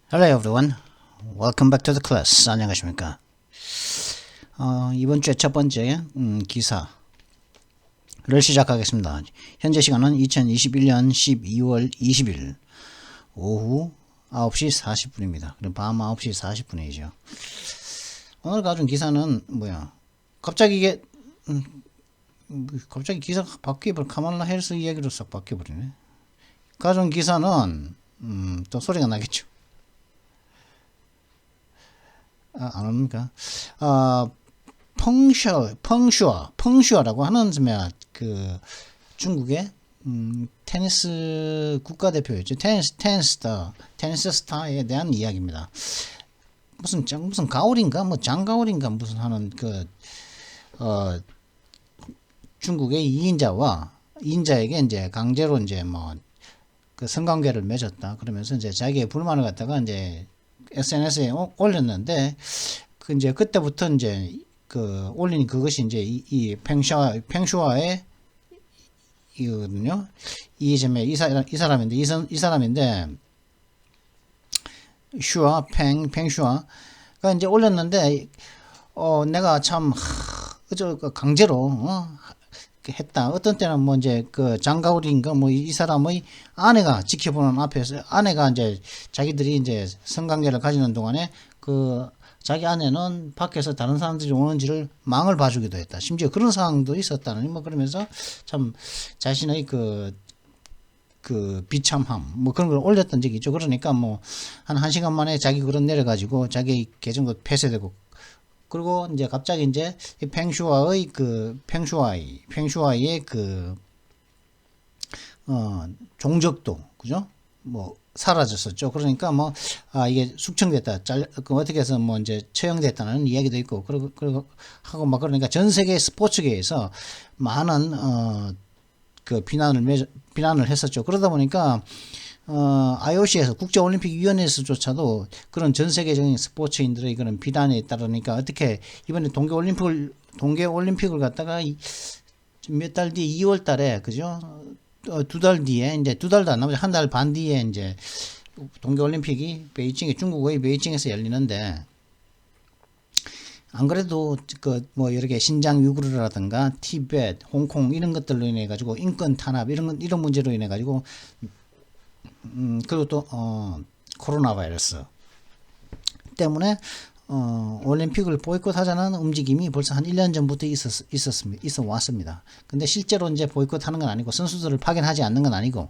Hello everyone. Welcome back to the class. 안녕하십니까? 이번 주에 첫 번째 기사를 시작하겠습니다. 현재 시간은 2021년 12월 20일 오후 9시 40분입니다. 그럼 밤 9시 40분이죠. 오늘 가져온 기사는 뭐야? 갑자기 이게 갑자기 기사가 바뀌어버려. 카말라 해리스 이야기로 싹 바뀌어버리네. 가져온 기사는 또 소리가 나겠죠. 안 옵니까? 펑슈아라고 하는 그 중국의 테니스 국가대표였죠. 테니스 스타에 대한 이야기입니다. 무슨 가오린가 뭐 장가오린가 무슨 하는 중국의 이인자에게 이제 강제로 이제 뭐 그 성관계를 맺었다. 그러면서 이제 자기의 불만을 갖다가 이제 SNS에 올렸는데 이제 그때부터 이제 올린 그것이 이제 이 팽슈아의 이거든요. 이 사람인데 팽슈아가 이제 올렸는데 내가 참 강제로 했다. 어떤 때는 뭐 이제 장가오리인가 뭐 이 사람의 아내가 지켜보는 앞에서 아내가 이제 자기들이 이제 성관계를 가지는 동안에 자기 아내는 밖에서 다른 사람들이 오는지를 망을 봐주기도 했다. 심지어 그런 상황도 있었다는 뭐 그러면서 참 자신의 비참함 뭐 그런 걸 올렸던 적이 있죠. 그러니까 뭐 한 1시간 만에 자기 그런 내려가지고 자기 계정도 폐쇄되고 그리고 이제 갑자기 이제 팽슈아의 종적도 그죠? 뭐 사라졌었죠. 그러니까 뭐 이게 숙청됐다, 어떻게 해서 뭐 이제 처형됐다는 이야기도 있고 그리고 하고 막 그러니까 전 세계 스포츠계에서 많은 비난을 했었죠. 그러다 보니까 IOC에서 국제올림픽위원회에서조차도 그런 전 세계적인 스포츠인들의 그런 비난에 따르니까 어떻게 이번에 동계올림픽을 갖다가 몇 달 뒤에 2월 달에 그죠? 2달 뒤에 이제 2달도 안 남았죠. 한 달 반 뒤에 이제 동계올림픽이 중국의 베이징에서 열리는데 안 그래도 뭐 여러 개 신장 위구르라든가 티베트, 홍콩 이런 것들로 인해 가지고 인권 탄압 이런 문제로 인해 가지고 그리고 또 코로나 바이러스 때문에 올림픽을 보이콧하자는 움직임이 벌써 한 1년 전부터 있어 왔습니다. 근데 실제로 이제 보이콧하는 건 아니고 선수들을 파견하지 않는 건 아니고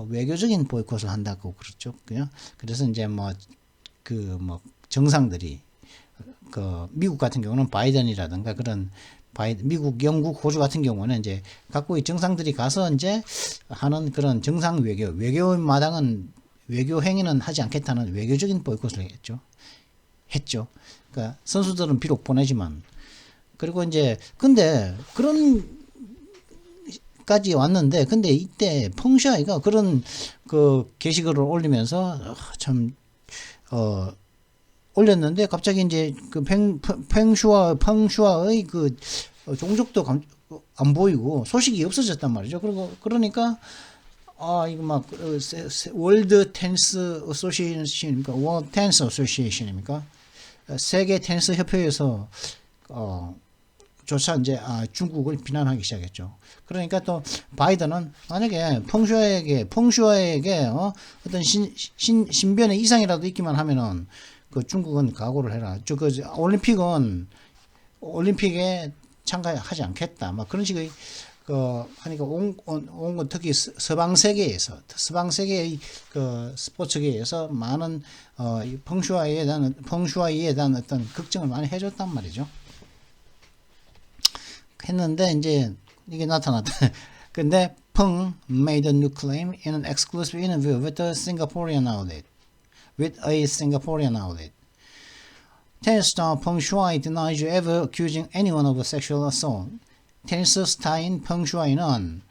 외교적인 보이콧을 한다고 그렇죠. 그래서 이제 뭐 정상들이 미국 같은 경우는 바이든이라든가 미국, 영국, 호주 같은 경우는 이제 각국의 정상들이 가서 이제 하는 그런 정상 외교마당은 외교 행위는 하지 않겠다는 외교적인 보이콧을 했죠. 그러니까 선수들은 비록 보내지만 그리고 이제 근데 그런까지 왔는데 근데 이때 펑샤이가 그런 게시글을 올리면서 참 올렸는데 갑자기 이제 팽슈아의 종족도 안 보이고 소식이 없어졌단 말이죠. 그러니까 이거 막 월드 테니스 어소시에이션입니까? 월드 테니스 어소시에이션입니까? 세계 테니스 협회에서 조차 이제 중국을 비난하기 시작했죠. 그러니까 또 바이든은 만약에 펑슈아에게 어떤 신변의 이상이라도 있기만 하면은 중국은 각오를 해라. 올림픽에 참가하지 않겠다. 막 그런 식의 하니까 특히 서방 세계의 스포츠계에서 많은 펑슈아이에 대한 어떤 걱정을 많이 해줬단 말이죠. 했는데 이제 이게 나타났다. 근데 펑 made a new claim in an exclusive interview with a Singaporean outlet. Tennis star Peng Shuai denies ever accusing anyone of a sexual assault. 테니스 스타인 펑 슈아이는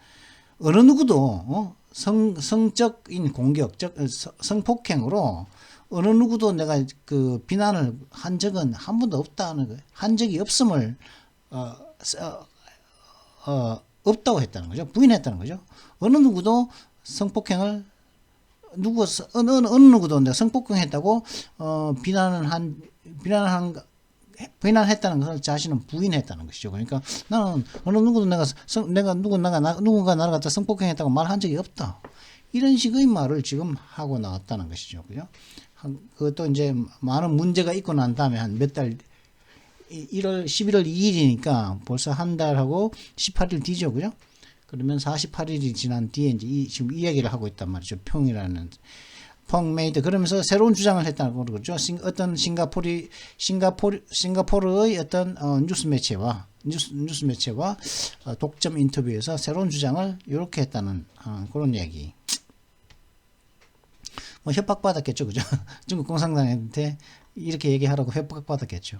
어느 누구도 성적인 공격적 성폭행으로 어느 누구도 내가 비난을 한 적은 한 번도 없다는 거예요. 한 적이 없음을 없다고 했다는 거죠. 부인했다는 거죠. 어느 누구도 성폭행을 어느 누구도 내가 성폭행했다고 비난했다는 것을 자신은 부인했다는 것이죠. 그러니까 나는 어느 누구도 누군가 나를 갖다 성폭행했다고 말한 적이 없다. 이런 식의 말을 지금 하고 나왔다는 것이죠. 그죠? 그것도 이제 많은 문제가 있고 난 다음에 한 몇 달, 11월 2일이니까 벌써 한 달하고 18일 뒤죠. 그죠? 그러면 48일이 지난 뒤에 이제 지금 이 이야기를 하고 있단 말이죠. 펑이라는. 펑메이드. 그러면서 새로운 주장을 했다고 그러죠. 어떤 싱가포르의 어떤 뉴스 매체와 독점 인터뷰에서 새로운 주장을 이렇게 했다는 그런 얘기. 뭐 협박받았겠죠. 그죠? 중국 공산당한테 이렇게 얘기하라고 협박받았겠죠.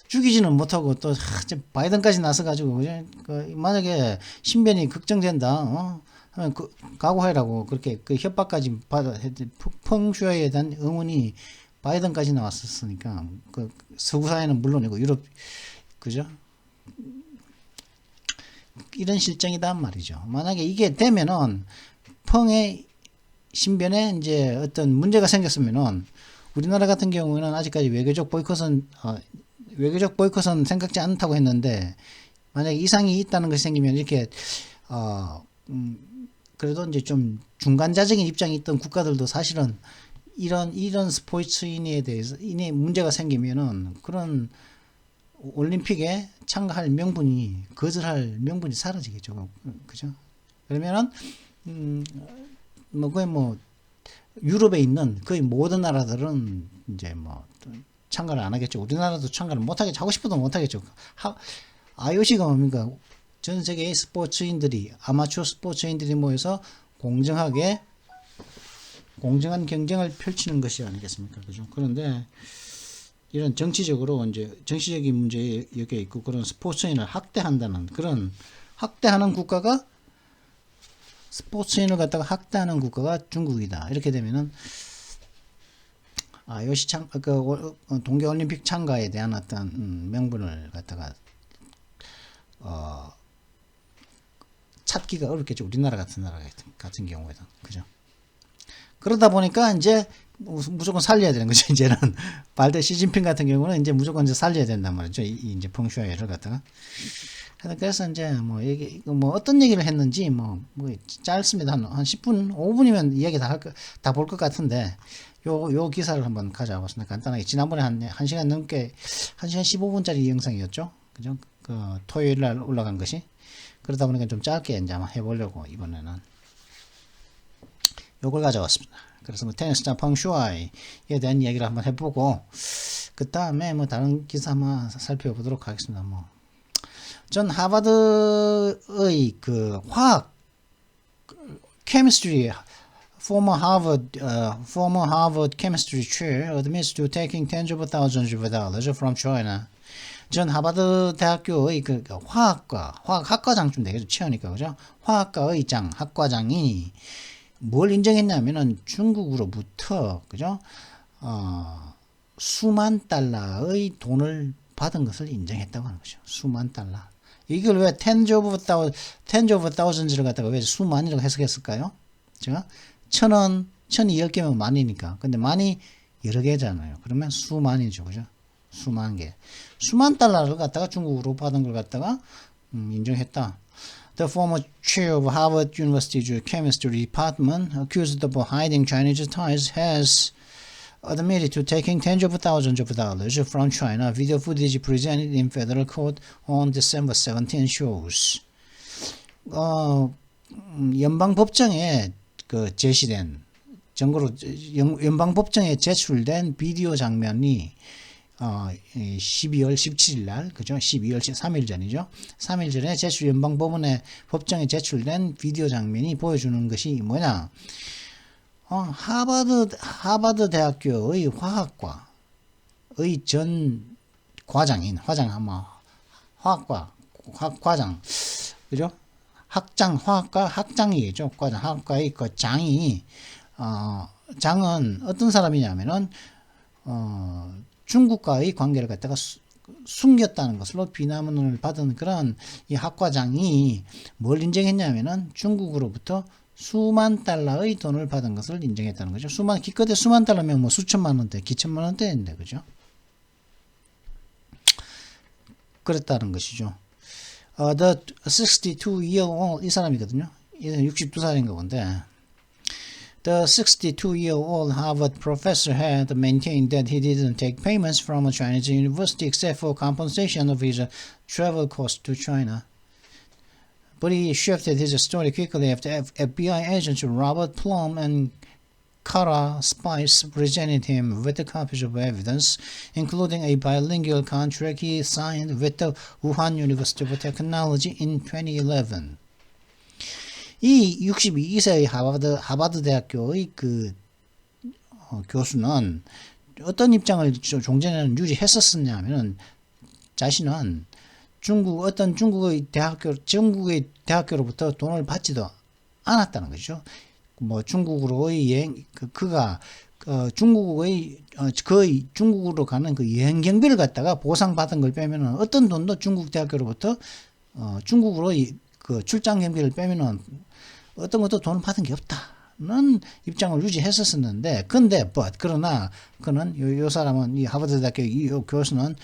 죽이지는 못하고 또 바이든까지 나서가지고 만약에 신변이 걱정된다 하면 각오해라고 그렇게 그 협박까지 받아 펑슈아에 대한 응원이 바이든까지 나왔었으니까 그 서구 사회는 물론이고 유럽 그죠? 이런 실정이단 말이죠. 만약에 이게 되면은 펑의 신변에 이제 어떤 문제가 생겼으면은 우리나라 같은 경우에는 아직까지 외교적 보이콧은 생각지 않다고 했는데 만약에 이상이 있다는 것이 생기면 이렇게 그래도 이제 좀 중간자적인 입장이 있던 국가들도 사실은 이런 스포츠인에 대해서 인의 문제가 생기면은 그런 올림픽에 참가할 명분이 거절할 명분이 사라지겠죠. 그죠? 그러면은 거의 유럽에 있는 거의 모든 나라들은 이제 참가를 안 하겠죠. 우리나라도 참가를 못 하겠죠. 하고 싶어도 못 하겠죠. IOC가 뭡니까? 전 세계의 아마추어 스포츠인들이 모여서 공정한 경쟁을 펼치는 것이 아니겠습니까? 그죠? 그런데 이런 정치적인 문제 여기에 있고 그런 스포츠인을 학대하는 국가가 스포츠인을 갖다가 학대하는 국가가 중국이다. 이렇게 되면은 IOC 동계올림픽 참가에 대한 어떤 명분을 갖다가 찾기가 어렵겠죠. 우리나라 같은 나라 같은 경우에도. 그죠? 그러다 보니까 이제 무조건 살려야 되는 거죠. 이제는 발대 시진핑 같은 경우는 이제 무조건 이제 살려야 된단 말이죠. 이제 펑슈아이를 갖다가. 그래서 이제 어떤 얘기를 했는지 짧습니다. 한 10분, 5분이면 이야기 다 볼 것 같은데 요 기사를 한번 가져와 봤습니다. 간단하게 지난번에 한 1시간 넘게 1시간 15분짜리 영상이었죠. 그죠? 그 토요일 날 올라간 것이. 그러다 보니까 좀 짧게 이제 한번 해보려고 이번에는 요걸 가져왔습니다. 그래서 테니스장 펑슈아이에 대한 이야기를 한번 해보고 그 다음에 다른 기사 한번 살펴보도록 하겠습니다. 전 하버드의 그 화학 chemistry former Harvard chemistry chair admits to taking tens of thousands of dollars from China. 전 하버드 대학교의 그 화학과장쯤 되겠죠. 치어니까 그죠? 화학과의 학과장이 뭘 인정했냐면은 중국으로부터 그죠? 수만 달러의 돈을 받은 것을 인정했다고 하는 거죠. 수만 달러. 이걸 왜 tens of thousands를 갖다가 왜 수만이라고 해석했을까요? 제가 1,000원, 1,000이 10개면 만이니까. 근데 만이 여러 개잖아요. 그러면 수만이죠. 그죠? 수만 개. 수만 달러를 갖다가 중국으로 받은 걸 갖다가 인정했다. The former chair of Harvard University's chemistry department, accused of hiding Chinese ties, has admitted to taking tens of thousands of dollars from China. Video footage presented in federal court on December 17 shows. 연방법정에 제시된 연방법정에 제출된 비디오 장면이 12월 17일 날, 그죠? 12월 3일 전이죠. 3일 전에 법정에 제출된 비디오 장면이 보여주는 것이 뭐냐? 하버드 대학교의 화학과의 전 과장인, 과장, 그죠? 화학과 학장이겠죠. 화학과의 그 장은 어떤 사람이냐면은, 중국과의 관계를 갖다가 숨겼다는 것으로 비난을 받은 그런 이 학과장이 뭘 인정했냐면은 중국으로부터 수만 달러의 돈을 받은 것을 인정했다는 거죠. 기껏해 수만 달러면 뭐 수천만 원대, 기천만 원대인데, 그죠? 그랬다는 것이죠. The 62-year-old 이 사람이거든요. 62살인가 본데. The 62-year-old Harvard professor had maintained that he didn't take payments from a Chinese university except for compensation of his travel costs to China. But he shifted his story quickly after FBI agents Robert Plum and Kara Spice presented him with copies of evidence, including a bilingual contract he signed with the Wuhan University of Technology in 2011. 이 62세의 하버드 대학교의 교수는 어떤 입장을 종전에는 유지했었냐면은 자신은 중국의 대학교로부터 돈을 받지도 않았다는 거죠. 뭐 중국으로의 그가 중국으로 가는 그 여행 경비를 갖다가 보상받은 걸 빼면은 어떤 돈도 중국 대학교로부터 중국으로의 그 출장 경비를 빼면은 어떤 것도 돈을 받은 게 없다는 입장을 유지했었는데, 그러나 그는 요 사람은 이 하버드 대학교 이 교수는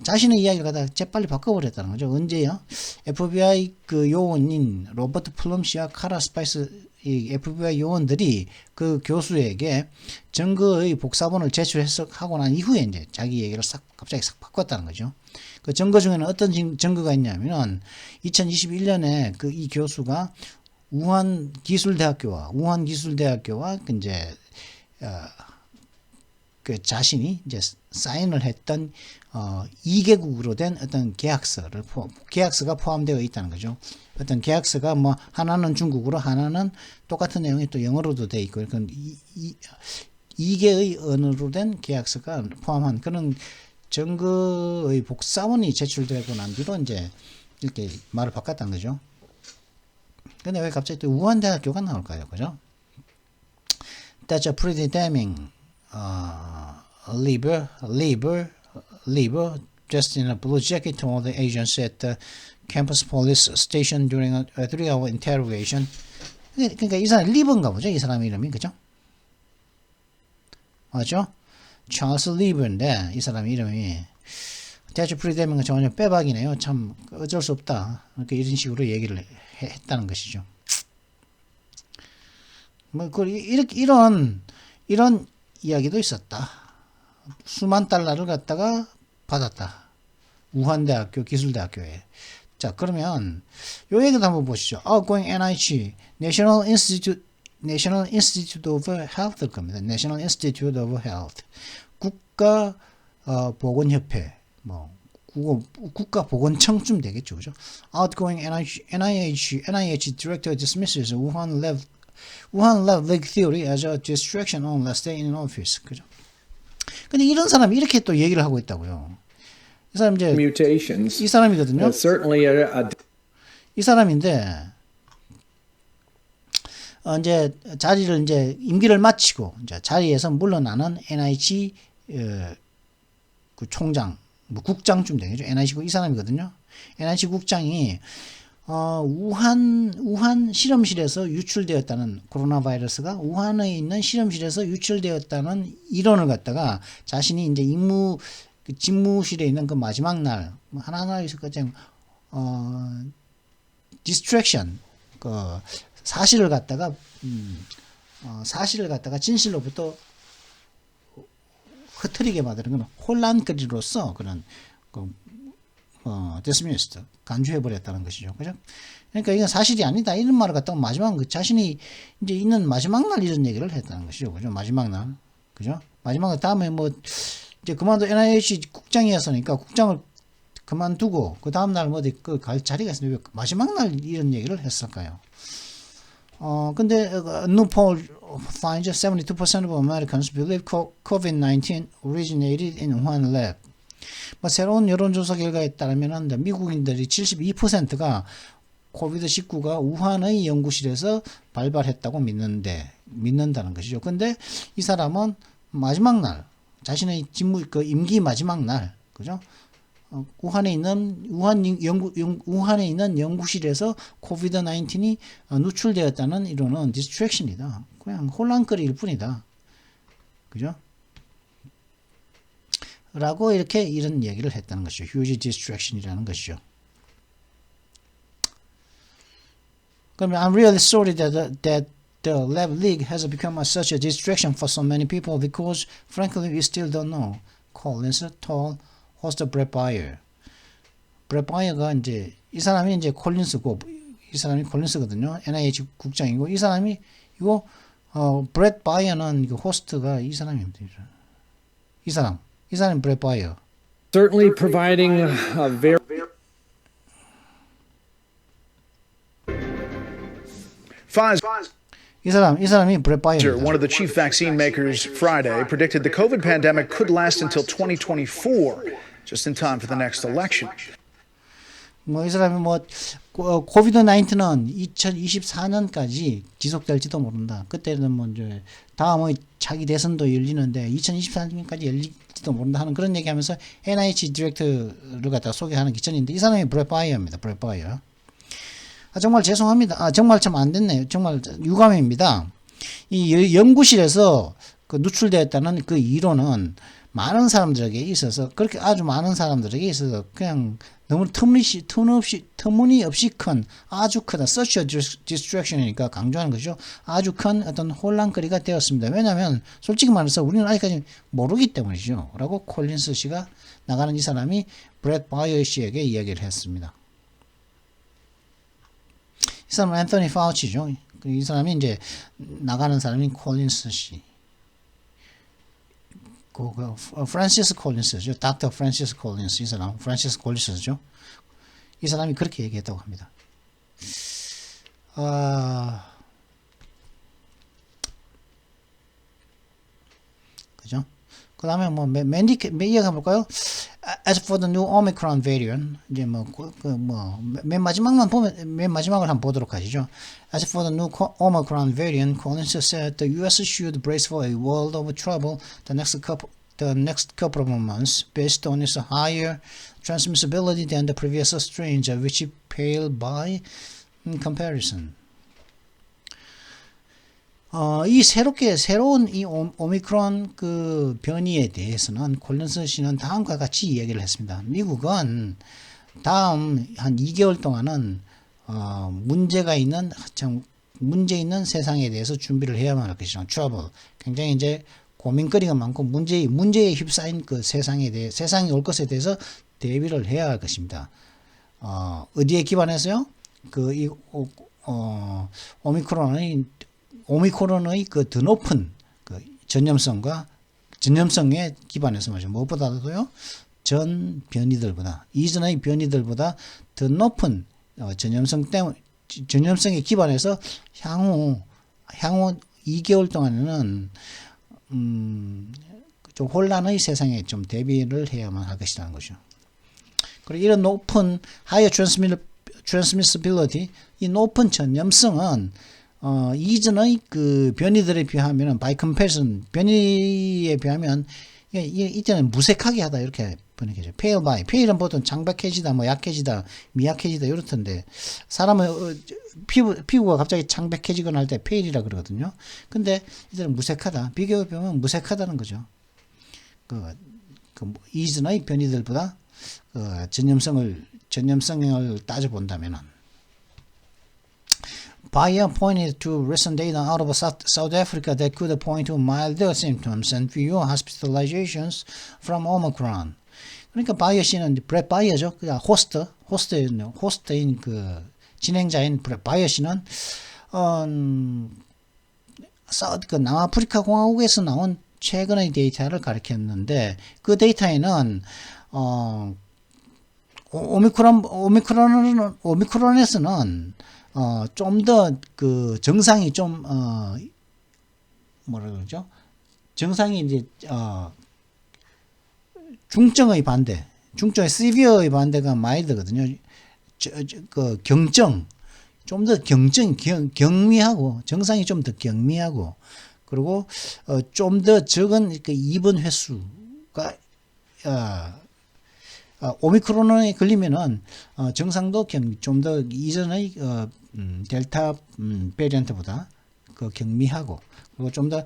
자신의 이야기를 갖다가 재빨리 바꿔버렸다는 거죠. 언제요? FBI 그 요원인 로버트 플럼 씨와 카라 스파이스 이 FBI 요원들이 그 교수에게 증거의 복사본을 제출하고 난 이후에 이제 자기 얘기를 갑자기 싹 바꿨다는 거죠. 그 증거 중에는 어떤 증거가 있냐면은 2021년에 이 교수가 우한 기술대학교와 이제 그 자신이 이제 사인을 했던 2개국으로 된 어떤 계약서가 포함되어 있다는 거죠. 어떤 계약서가 뭐 하나는 중국어로 하나는 똑같은 내용이 또 영어로도 돼 있고, 그런 2개의 언어로 된 계약서가 포함한 그런 증거의 복사본이 제출되고 난 뒤로 이제 이렇게 말을 바꿨다는 거죠. 근데 왜 갑자기 또 우한대학교가 나올까요? 그죠? That's a pretty damning labor dressed in a blue jacket told the agents at the campus police station during a 3-hour interrogation. 그러니까 이 사람 리버인가 보죠? 이 사람 이름이, 그죠? 맞죠? 찰스 리버인데 이 사람 이름이 That's a pretty damning 전혀 빼박이네요. 참 어쩔 수 없다. 이렇게 이런 식으로 얘기를 했다는 것이죠. 뭐 이런 이야기도 있었다. 수만 달러를 갖다가 받았다. 우한대학교 기술대학교에. 자, 그러면 요 얘기도 한번 보시죠. Outgoing NIH, National Institute of Health일 겁니다. National Institute of Health. 국가 보건협회, 뭐 국가보건청쯤 되겠죠, 그죠? Outgoing NIH director dismisses Wuhan Lab leak theory as a distraction on last day in office, 그죠? 근데 이런 사람이 이렇게 또 얘기를 하고 있다고요. 이 사람 이제 mutations. 이 사람이거든요. 이 사람인데 이제 자리를 이제 임기를 마치고 이제 자리에서 물러나는 NIH 그 총장, 뭐 국장쯤 되겠죠. NIH 이 사람이거든요. NIH 국장이 우한 실험실에서 유출되었다는 코로나 바이러스가 우한에 있는 실험실에서 유출되었다는 이론을 갖다가 자신이 이제 집무실에 있는 그 마지막 날 하나하나 있었거든요. distraction 그 사실을 갖다가 진실로부터 흐트리게 만드는 건 혼란거리로서 그런 dismissed 간주해 버렸다는 것이죠. 그죠? 그러니까 이건 사실이 아니다. 이런 말을 갖다가 자신이 이제 있는 마지막 날 이런 얘기를 했다는 것이죠. 그죠? 마지막 날. 그죠? 마지막 날 다음에 뭐 이제 그만둬 NIH 국장이었으니까 국장을 그만두고 그 다음 날 어디 갈 자리가 있으면 왜 마지막 날 이런 얘기를 했을까요? 근데 new poll finds 72% of Americans believe COVID-19 originated in Wuhan lab. 뭐 새로운 여론조사 결과에 따르면 미국인들이 72%가 코비드-19가 우한의 연구실에서 발발했다고 믿는다는 것이죠. 근데 이 사람은 마지막 날, 자신의 임기 마지막 날, 그죠? 우한에 있는 우한에 있는 연구실에서 코비드 19이 누출되었다는 이론은 디스트랙션이다. 그냥 혼란거리일 뿐이다. 그죠? 라고 이렇게 이런 얘기를 했다는 것이죠. huge distraction이라는 것이죠. 그러면 I'm really sorry that the lab leak has become such a distraction for so many people because frankly we still don't know. Collins told host Brett Bayer. Brett Bayer가 이제 이 사람이 이제 콜린스고 이 사람이 콜린스거든요. NIH 국장이고 이 사람이 이거 브렛 바이어는 그 호스트가 이 사람입니다. 이 사람이 브렛 바이어. Certainly providing a very 이 사람이 브렛 바이어입니다. One of the chief vaccine makers Friday predicted the COVID pandemic could last until 2024, just in time for the next election. 이 사람이 코비드 19은 2024년까지 지속될지도 모른다. 그때는 이제 다음의 차기 대선도 열리는데 2024년까지 열릴지도 모른다 하는 그런 얘기하면서 NIH 디렉터를 갖다 소개하는 기천인데 이 사람이 브렛 바이어입니다. 브렛 바이어. 정말 죄송합니다. 정말 참 안 됐네요. 정말 유감입니다. 이 연구실에서 그 누출되었다는 그 이론은 많은 사람들에게 있어서 그렇게 아주 많은 사람들에게 있어서 그냥 너무 터무니없이 큰 아주 크다 such a distraction이니까 강조하는 것이죠. 아주 큰 어떤 혼란거리가 되었습니다. 왜냐하면 솔직히 말해서 우리는 아직까지 모르기 때문이죠. 라고 콜린스 씨가 나가는 이 사람이 브렛 바이어 씨에게 이야기를 했습니다. 이 사람은 앤서니 파우치죠. 이 사람이 이제 나가는 사람이 콜린스 씨. 프란시스 콜린스죠. 닥터 프란시스 콜린스. 이 사람 프란시스 콜린스죠. 이 사람이 그렇게 얘기했다고 합니다. 그죠? 그 다음에 맨 이야기 볼까요? As for the new Omicron variant, 이제 맨 마지막을 한번 보도록 하시죠. As for the new Omicron variant, Collins said the U.S. should brace for a world of trouble the next couple of months, based on its higher transmissibility than the previous strains, which pale by comparison. 이 새로운 이 오미크론 그 변이에 대해서는 콜린스 씨는 다음과 같이 이야기를 했습니다. 미국은 다음 한 2개월 동안은 문제 있는 세상에 대해서 준비를 해야만 할 것이죠. trouble. 굉장히 이제 고민거리가 많고 문제에 휩싸인 그 세상이 올 것에 대해서 대비를 해야 할 것입니다. 어디에 기반해서요? 오미크론의 그 더 높은 그 전염성에 기반해서 말이죠. 무엇보다도요, 이전의 변이들보다 더 높은 전염성에 기반해서 향후 2개월 동안에는 좀 혼란의 세상에 좀 대비를 해야만 할 것이라는 거죠. 그리고 이런 높은 higher transmissibility, 이 높은 전염성은 이전의 그 변이들에 비하면 by comparison 변이에 비하면 이때는 무색하게 하다 이렇게 번역해요. pale by. pale은 보통 창백해지다, 약해지다, 미약해지다 이렇던데 사람은 피부가 갑자기 창백해지거나 할 때 pale이라 그러거든요. 근데 이때는 무색하다. 비교해 보면 무색하다는 거죠. 이전의 변이들보다 전염성을 따져 본다면은. Bayer pointed to recent data out of South Africa that could point to milder symptoms and fewer hospitalizations from Omicron. 그러니까 바이어 씨는 브렛 바이어죠. 호스트인 그 진행자인 브렛 바이어 씨는 그 남아프리카 공화국에서 나온 최근의 데이터를 가리켰는데 그 데이터에는 오미크론에서는 좀 더 그 정상이 좀 뭐라 그러죠? 정상이 이제 중증의 severe의 반대가 mild거든요. 그 경증, 좀 더 경미하고 정상이 좀 더 경미하고 그리고 좀 더 적은 그 입원 횟수가 오미크론에 걸리면은 증상도 좀 더 이전의 델타 베리언트보다 그 경미하고, 그리고 좀 더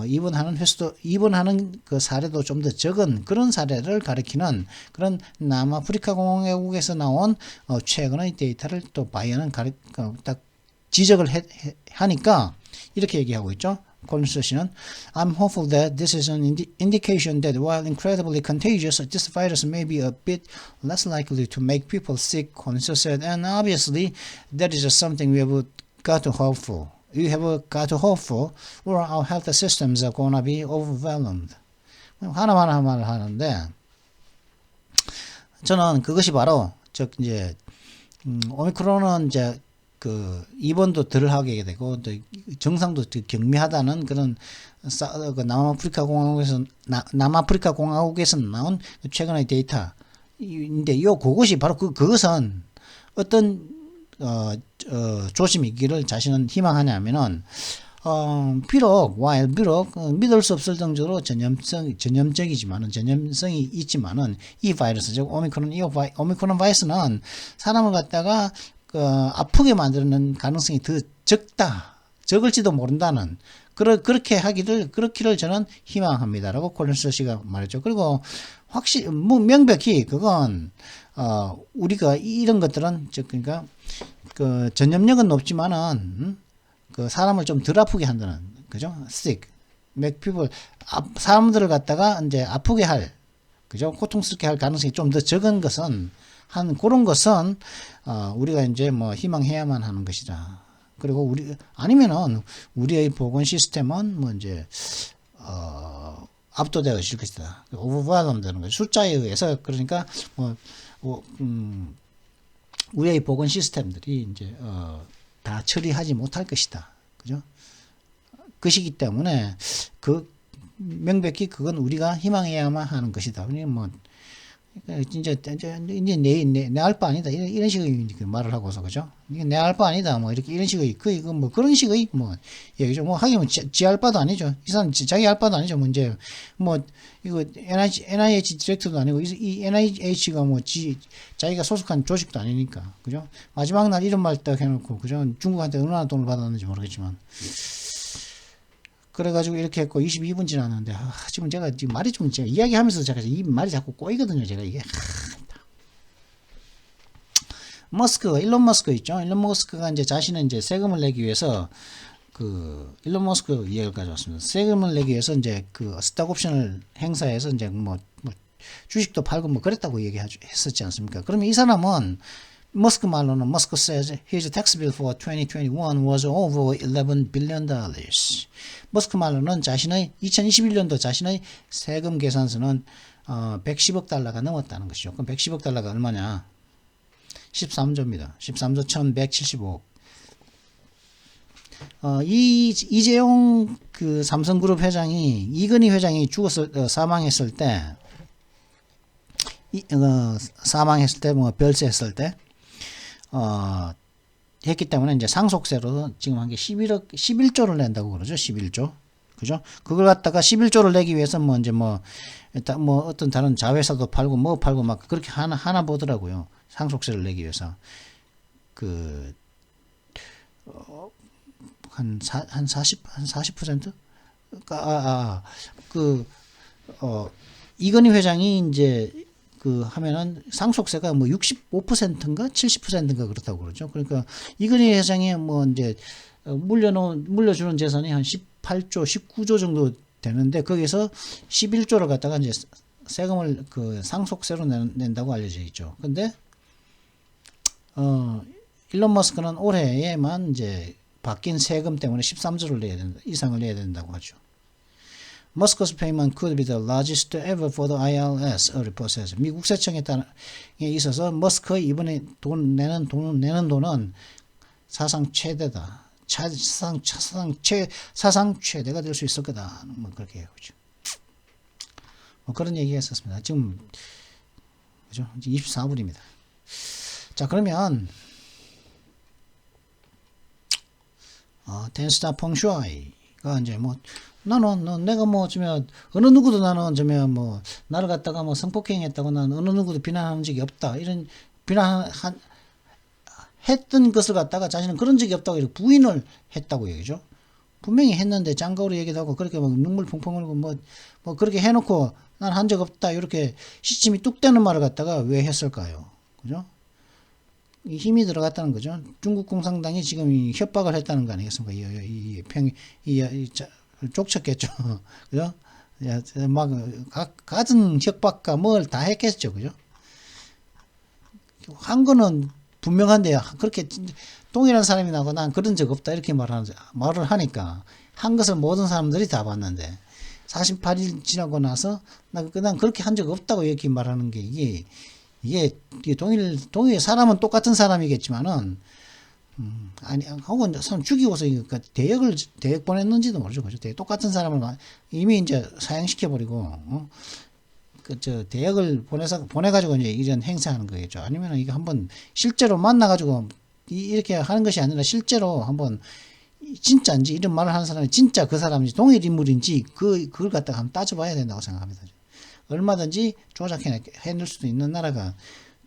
입원하는 횟수도, 입원하는 그 사례도 좀 더 적은 그런 사례를 가리키는 그런 남아프리카 공화국에서 나온 최근의 데이터를 또 바이어는 딱 지적을 하니까 이렇게 얘기하고 있죠. 콜린스 씨는 I'm hopeful that this is an indication that while incredibly contagious, this virus may be a bit less likely to make people sick, 콜린스 said, and obviously that is just something we have got to hope for. You have got to hope for, or our health systems are gonna be overwhelmed. 하나만 하는데, 저는 그것이 바로 이제 오미크론은 이제 그 입원도 덜 하게 되고 또 증상도 경미하다는 그런 남아프리카 공화국에서 나온 최근의 데이터인데, 그것이 바로 그것은 어떤 조짐이기를 자신은 희망하냐면은 비록 믿을 수 없을 정도로 전염성이 있지만은 이 바이러스, 즉 오미크론 바이러스는 사람을 갖다가 아프게 만드는 가능성이 더 적을지도 모른다는, 그렇기를 저는 희망합니다라고 콜린스 씨가 말했죠. 그리고 명백히 그건 우리가 이런 것들은, 그러니까 그 전염력은 높지만은 그 사람을 좀 덜 아프게 한다는, 그죠? sick, make people, 사람들을 갖다가 이제 아프게 할, 그죠? 고통스럽게 할 가능성이 좀 더 적은 것은, 그런 것은 우리가 이제 뭐 희망해야만 하는 것이다. 그리고 아니면은 우리의 보건 시스템은 뭐 이제 압도되어질 것이다. 오버밸럼 되는 거죠. 숫자에 의해서. 그러니까 우리의 보건 시스템들이 이제 다 처리하지 못할 것이다. 그죠? 그시기 때문에 명백히 그건 우리가 희망해야만 하는 것이다. 뭐 진짜 이제 내 알 바 아니다, 이런 식의 말을 하고서, 그죠? 이게 내 알 바 아니다, 뭐 이렇게 이런 식의 뭐 그런 식의 뭐 얘기죠. 뭐 하긴 지 알 바도 아니죠. 이 사람 자기 알 바도 아니죠. 문제 뭐 이거 NIH 디렉터도 아니고 이 NIH가 뭐 자기가 소속한 조직도 아니니까, 그죠? 마지막 날 이런 말 딱 해놓고, 그죠? 중국한테 얼마나 돈을 받았는지 모르겠지만. 그래가지고 이렇게 했고 22분 지났는데, 지금 제가 이야기하면서 제가 이 말이 자꾸 꼬이거든요. 제가 이게. 일론 머스크 있죠. 일론 머스크가 이제 자신은 이제 세금을 내기 위해서 일론 머스크 이야기를 가져왔습니다. 세금을 내기 위해서 이제 스탁 옵션을 행사해서 이제 뭐 주식도 팔고 뭐 그랬다고 얘기했었지 않습니까? 그러면 이 사람은 머스크 말로는, 머스크 says his tax bill for 2021 was over $11 billion. 머스크 말로는 2021년도 자신의 세금 계산서는 110억 달러가 넘었다는 것이죠. 그럼 110억 달러가 얼마냐? 13조입니다. 13조 1175억. 이재용 삼성그룹 회장이, 이건희 회장이 사망했을 때, 뭐 별세했을 때, 했기 때문에 이제 상속세로 지금 한 게 11조를 낸다고 그러죠. 11조. 그죠? 그걸 갖다가 11조를 내기 위해서 뭐 이제 뭐 어떤 다른 자회사도 팔고 뭐 팔고 막 그렇게 하나 보더라고요. 상속세를 내기 위해서. 한 40%? 이건희 회장이 이제 하면은 상속세가 뭐 65%인가 70%인가 그렇다고 그러죠. 그러니까 이건희 회장이 뭐 이제 물려주는 재산이 한 18조, 19조 정도 되는데, 거기서 11조를 갖다가 이제 세금을 상속세로 낸다고 알려져 있죠. 근데 일론 머스크는 올해에만 이제 바뀐 세금 때문에 13조를 이상을 내야 된다고 하죠. Musk's payment could be the largest ever for the IRS, a report says. 미국 세청에 있어서 머스크의 이번에 내는 돈은 사상 최대다. 사상 최대가 될 수 있을 거다. 뭐 그렇게 얘기하죠. 뭐 그런 얘기가 있었습니다. 지금 그죠? 24분입니다. 자, 그러면 텐스타 펑슈아이, 이제 뭐 나는 내가 뭐 어쩌면 어느 누구도 나는 어쩌면 뭐 나를 갖다가 뭐 성폭행했다고 나는 어느 누구도 비난하는 적이 없다 이런 비난한 했던 것을 갖다가 자신은 그런 적이 없다고 이렇게 부인을 했다고 얘기죠. 분명히 했는데 짱가우로 얘기도 하고 그렇게 막 눈물 펑펑 흘리고 뭐 그렇게 해놓고 난 한 적 없다 이렇게 시침이 뚝 떼는 말을 갖다가 왜 했을까요? 그죠? 이 힘이 들어갔다는 거죠. 중국 공산당이 지금 이 협박을 했다는 거 아니겠습니까? 쫓쳤겠죠. 그죠? 막 갖은 협박과 뭘 다 했겠죠. 그죠? 한 거는 분명한데 그렇게 동일한 사람이 나고 난 그런 적 없다 이렇게 말을 하니까 한 것을 모든 사람들이 다 봤는데 48일 지나고 나서 난 그렇게 한 적 없다고 이렇게 말하는 게 이게 동일 사람은 똑같은 사람이겠지만은 아니 혹은 사람 죽이고서 대역 보냈는지도 모르죠. 그죠? 똑같은 사람을 이미 이제 사형시켜 버리고 대역을 보내가지고 이제 이런 행사하는 거겠죠. 아니면 이거 한번 실제로 만나가지고 이렇게 하는 것이 아니라 실제로 한번 진짜인지 이런 말을 하는 사람이 진짜 그 사람인지 동일 인물인지 그걸 갖다가 한번 따져봐야 된다고 생각합니다. 얼마든지 조작해낼 수도 있는 나라가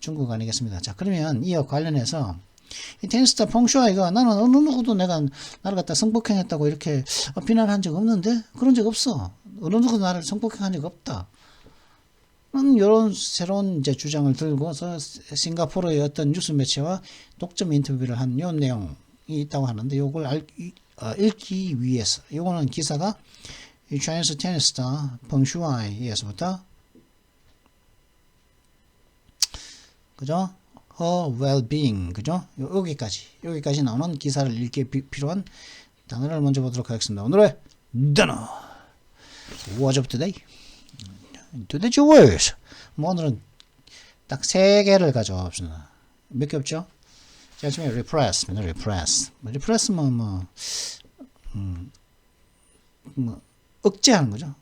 중국 아니겠습니다. 자, 그러면 이와 관련해서 이 테니스타 펑슈아이가 나는 어느 누구도 나를 갖다 성폭행했다고 이렇게 비난한 적 없는데 그런 적 없어. 어느 누구도 나를 성폭행한 적 없다. 이런 새로운 이제 주장을 들고서 싱가포르의 어떤 뉴스 매체와 독점 인터뷰를 한 요 내용이 있다고 하는데 요걸 읽기 위해서 요거는 기사가 이 차이니스 테니스타 펑슈아이에서부터 그죠? Her well-being 그죠? 여기까지 나오는 기사를 읽기 필요한 단어를 먼저 보도록 하겠습니다. 오늘의 단어 What's up today? Today's words. 뭐 오늘은 딱 3개를 가져옵시다. 몇 개 없죠? 제일 처음에 repress입니다. repress는 억제하는 거죠.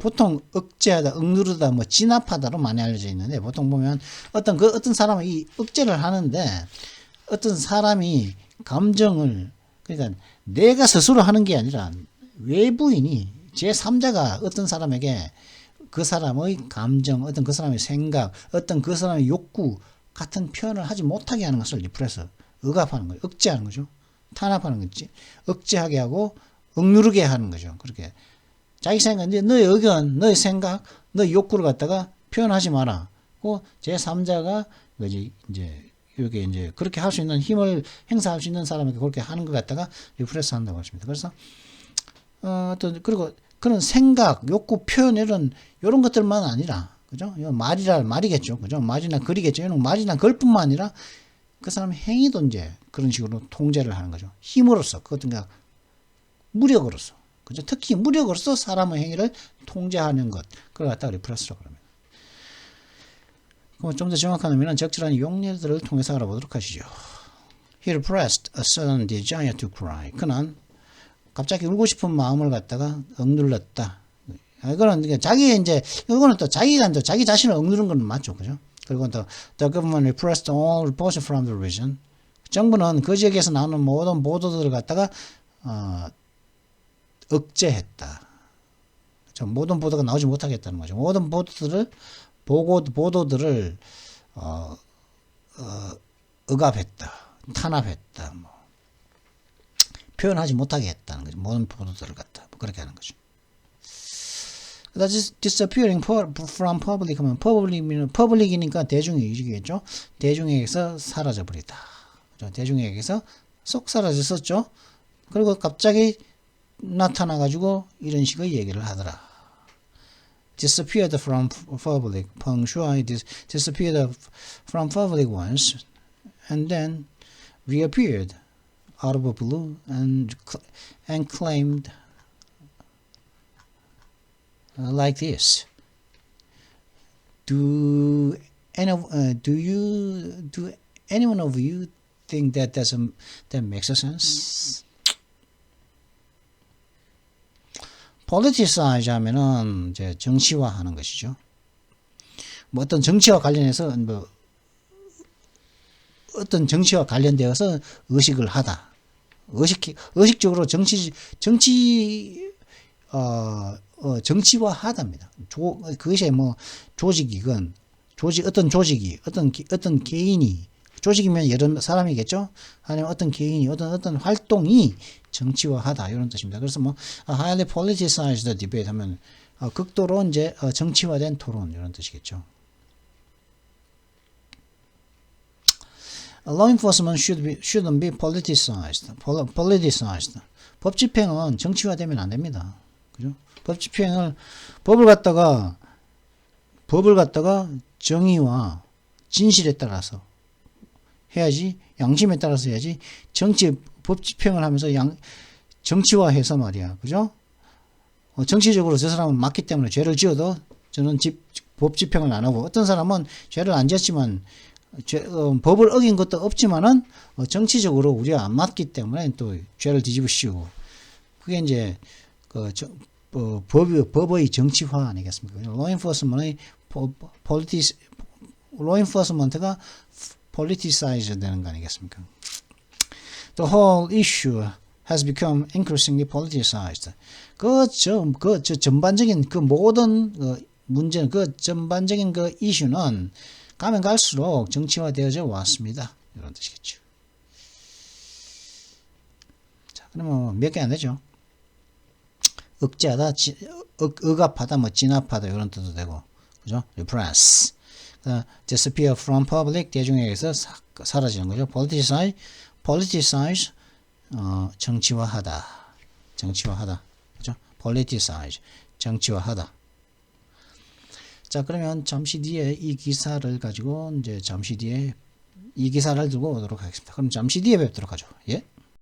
보통 억제하다, 억누르다, 진압하다로 많이 알려져 있는데 보통 보면 어떤 사람은 이 억제를 하는데 어떤 사람이 감정을 그러니까 내가 스스로 하는 게 아니라 외부인이 제3자가 어떤 사람에게 그 사람의 감정, 어떤 그 사람의 생각, 어떤 그 사람의 욕구 같은 표현을 하지 못하게 하는 것을 리프레스, 억압하는 거죠. 억제하는 거죠. 탄압하는 거지. 억제하게 하고 억누르게 하는 거죠. 그렇게 자기 생각, 너의 의견, 너의 생각, 너의 욕구를 갖다가 표현하지 마라. 그 제3자가 이제 이렇게 이제 그렇게 할 수 있는 힘을 행사할 수 있는 사람에게 그렇게 하는 것 갖다가 리프레스 한다고 하십니다. 그래서 그리고 그런 생각, 욕구 표현 이런 것들만 아니라 그죠? 이건 말이겠죠. 그죠? 말이나 글이겠죠. 이런 말이나 글뿐만 아니라 그 사람의 행위도 이제 그런 식으로 통제를 하는 거죠. 힘으로써 그것든가 무력으로서 그죠? 특히 무력으로서 사람의 행위를 통제하는 것 그걸 갖다가 리프레스라고 합니다. 그럼 좀 더 정확한 의미는 적절한 용례들을 통해서 알아보도록 하시죠. He repressed a sudden desire to cry. 그는 갑자기 울고 싶은 마음을 갖다가 억눌렀다. 이거는 이거는 또 자기 자신을 억누른 건 맞죠, 그죠? 그리고 또 the government repressed all reports from the region. 정부는 그 지역에서 나오는 모든 보도들을 갖다가 억제했다. 모든 보도가 나오지 못하겠다는 거죠. 모든 보도들을 억압했다, 탄압했다, 표현하지 못하게 했다는 거죠. 모든 보도들을 갖다 그렇게 하는 거죠. 그다지 disappearing from public 하면 public이니까 대중이겠죠. 대중에게서 사라져 버리다. 대중에게서 쏙 사라졌었죠. 그리고 갑자기 나타나 가지고 이런 식의 얘기를 하더라. disappeared from public. 펑슈아이 disappeared from public once and then reappeared out of the blue and claimed like this. Do anyone of you think that makes sense? politicize 하면은 이제 정치화하는 것이죠. 어떤 정치와 관련해서 어떤 정치와 관련되어서 의식을 하다. 의식적으로 정치화하답니다. 그것이 뭐 조직이건 어떤 조직이 어떤 개인이 조직이면 여러 사람이겠죠. 아니면 어떤 개인이 어떤 활동이 정치화하다 이런 뜻입니다. 그래서 뭐 highly politicized debate 하면 극도로 이제 정치화된 토론 이런 뜻이겠죠. Law enforcement shouldn't be politicized. 법 집행은 정치화되면 안 됩니다. 그죠? 법 집행을 법을 갖다가 정의와 진실에 따라서 해야지, 양심에 따라서 해야지. 법 집행을 하면서 정치화해서 말이야, 그죠? 정치적으로 저 사람은 맞기 때문에 죄를 지어도 저는 법 집행을 안 하고, 어떤 사람은 죄를 안 지었지만 법을 어긴 것도 없지만은 정치적으로 우리가 안 맞기 때문에 또 죄를 뒤집어 씌우고, 그게 이제 법의 정치화 아니겠습니까? Law enforcement가 politicized 되는 거 아니겠습니까? The whole issue has become increasingly politicized. 전반적인 모든 문제는 전반적인 이슈는 가면 갈수록 정치화되어져 왔습니다. 이런 뜻이겠죠. 자, 그러면 몇 개 안 되죠? 억제하다, 억압하다, 뭐 진압하다 이런 뜻도 되고, 그죠? repress. disappear from public, 대중에게서 사라지는 거죠. politicize, 정치화하다, 그죠? politicize, 정치화하다. 자, 그러면 잠시 뒤에 이 기사를 가지고 이 기사를 들고 오도록 하겠습니다. 그럼 잠시 뒤에 뵙도록 하죠. 예?